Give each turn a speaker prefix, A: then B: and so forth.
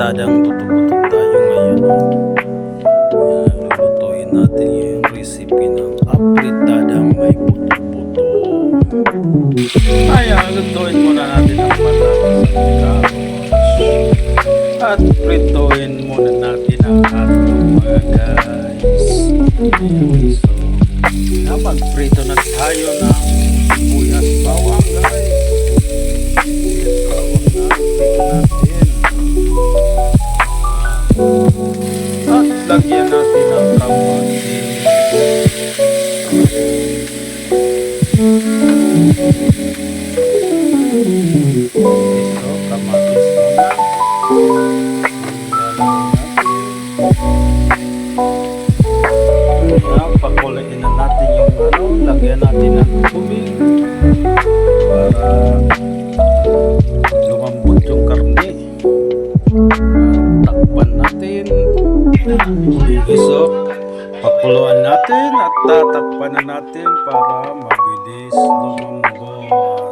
A: Fritadang tutubutin tayo ngayon. Ayan, lulutuin natin yung recipe ng fritadang may puto-puto. Ayan, lutuin muna natin ang patatas at prituin muna natin ang hotdog mga guys. So, mag-prito na tayo ng sibuyas bawang guys. At lagyan natin ang kamatis. So, kamatis muna. Pakulain na natin yung lagyan natin ng tubig para lumambot yung karne. Takpan natin. So, pakuluan natin at tatakpan na natin para mabilis lumambot.